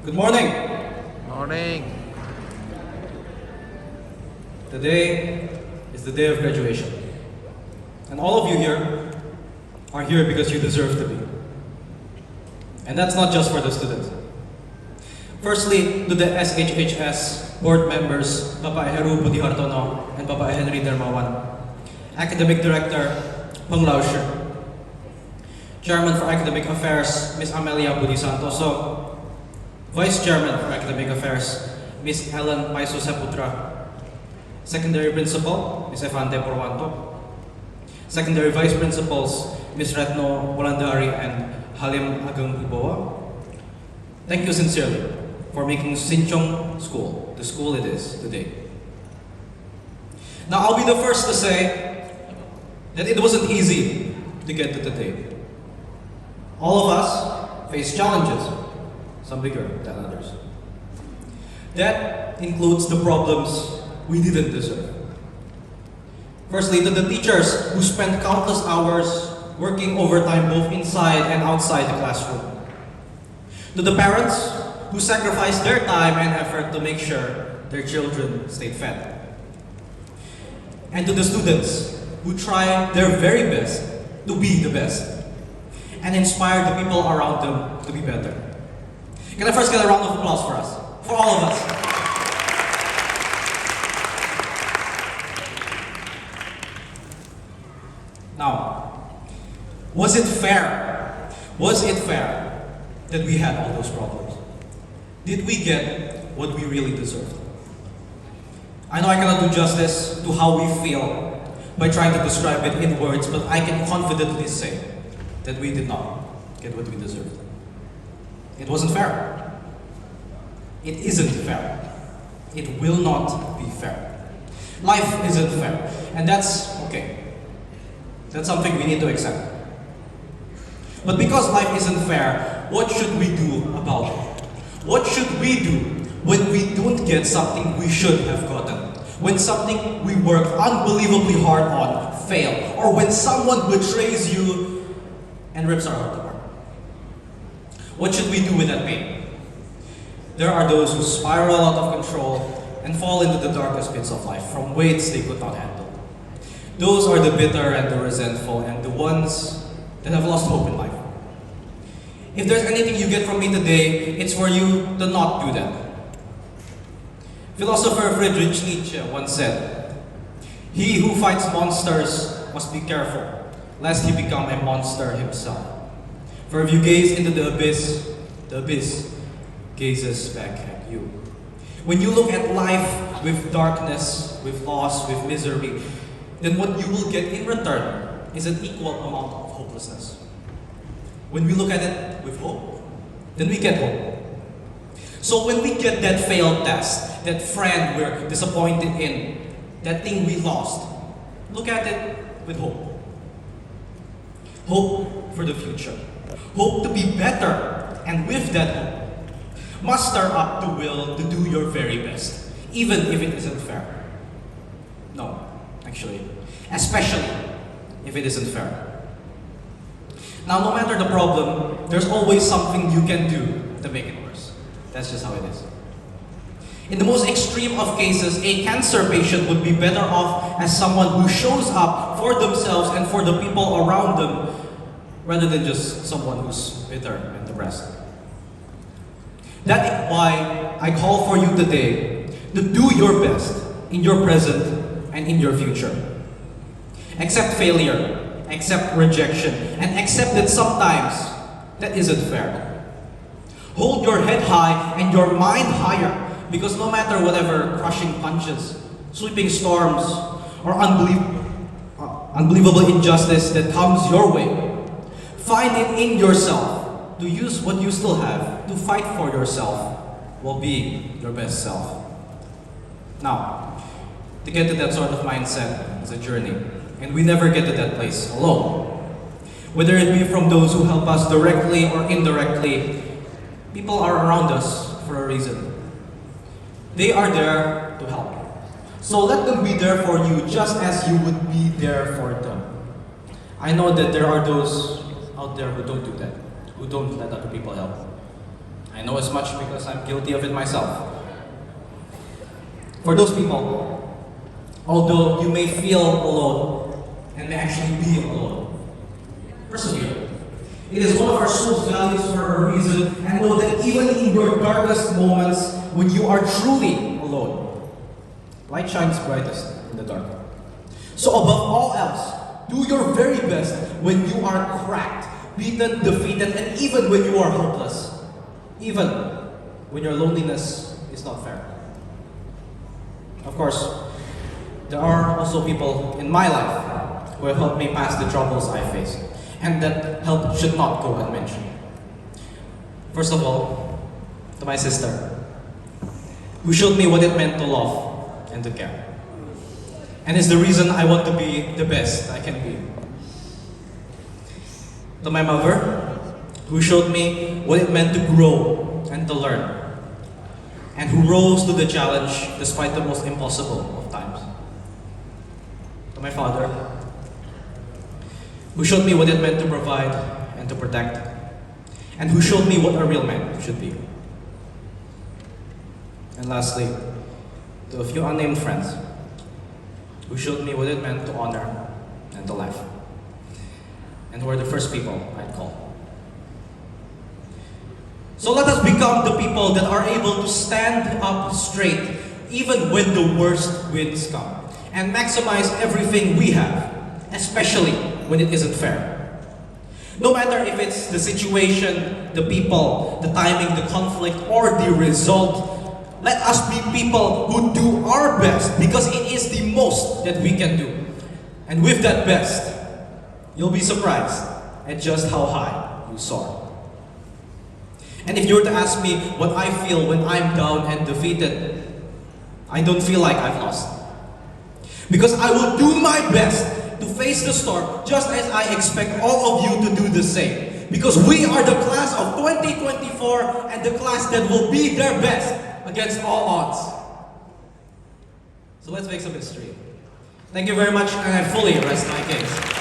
Good morning. Morning. Today is the day of graduation. And all of you here are here because you deserve to be. And that's not just for the students. Firstly, to the SHHS board members, Papa Heru Budihartono and Papa Henry Dermawan, Academic Director, Peng Lausher, Chairman for Academic Affairs, Ms. Amelia Budi Santoso, Vice Chairman for Academic Affairs, Ms. Helen Paiso Saputra, Secondary Principal, Ms. Evante Porwanto, Secondary Vice Principals, Ms. Retno Walandari and Halim Ageng Iboa. Thank you sincerely for making Sinchong School the school it is today. Now, I'll be the first to say that it wasn't easy to get to today. All of us face challenges, some bigger than others. That includes the problems we didn't deserve. Firstly, to the teachers who spent countless hours working overtime both inside and outside the classroom. To the parents who sacrificed their time and effort to make sure their children stayed fed. And to the students who try their very best to be the best and inspire the people around them to be better. Can I first get a round of applause for us? For all of us. Now, was it fair? Was it fair that we had all those problems? Did we get what we really deserved? I know I cannot do justice to how we feel by trying to describe it in words, but I can confidently say that we did not get what we deserved. It wasn't fair. It isn't fair. It will not be fair. Life isn't fair, and that's okay. That's something we need to accept. But because life isn't fair, what should we do about it? What should we do when we don't get something we should have gotten? When something we worked unbelievably hard on fails? Or when someone betrays you and rips our heart apart? What should we do with that pain? There are those who spiral out of control and fall into the darkest pits of life from weights they could not handle. Those are the bitter and the resentful and the ones that have lost hope in life. If there's anything you get from me today, it's for you to not do that. Philosopher Friedrich Nietzsche once said, "He who fights monsters must be careful, lest he become a monster himself. For if you gaze into the abyss gazes back at you." When you look at life with darkness, with loss, with misery, then what you will get in return is an equal amount of hopelessness. When we look at it with hope, then we get hope. So when we get that failed test, that friend we're disappointed in, that thing we lost, look at it with hope. Hope for the future. Hope to be better, and with that hope, muster up the will to do your very best, even if it isn't fair. No, actually, especially if it isn't fair. Now, no matter the problem, there's always something you can do to make it worse. That's just how it is. In the most extreme of cases, a cancer patient would be better off as someone who shows up for themselves and for the people around them, rather than just someone who's bitter and depressed. That is why I call for you today to do your best in your present and in your future. Accept failure, accept rejection, and accept that sometimes that isn't fair. Hold your head high and your mind higher, because no matter whatever crushing punches, sweeping storms, or unbelievable injustice that comes your way, find it in yourself to use what you still have to fight for yourself while being your best self. Now, to get to that sort of mindset is a journey, and we never get to that place alone. Whether it be from those who help us directly or indirectly, people are around us for a reason. They are there to help. So let them be there for you just as you would be there for them. I know that there are those out there who don't do that, who don't let other people help. I know as much because I'm guilty of it myself. For those people, although you may feel alone and may actually be alone, persevere. It is one of our soul's values for a reason, and know that even in your darkest moments, when you are truly alone, light shines brightest in the dark. So above all else, do your very best when you are cracked, beaten, defeated, and even when you are hopeless. Even when your loneliness is not fair. Of course, there are also people in my life who have helped me pass the troubles I face, and that help should not go unmentioned. First of all, to my sister, who showed me what it meant to love and to care. And is the reason I want to be the best I can be. To my mother, who showed me what it meant to grow and to learn, and who rose to the challenge despite the most impossible of times. To my father, who showed me what it meant to provide and to protect, and who showed me what a real man should be. And lastly, to a few unnamed friends, who showed me what it meant to honor and to laugh, and who are the first people I'd call. So let us become the people that are able to stand up straight, even when the worst winds come, and maximize everything we have, especially when it isn't fair. No matter if it's the situation, the people, the timing, the conflict, or the result, let us be people who do our best because it is the most that we can do. And with that best, you'll be surprised at just how high you soar. And if you were to ask me what I feel when I'm down and defeated, I don't feel like I've lost. Because I will do my best to face the storm just as I expect all of you to do the same. Because we are the class of 2024 and the class that will be their best against all odds. So let's make some history. Thank you very much, and I fully rest my case.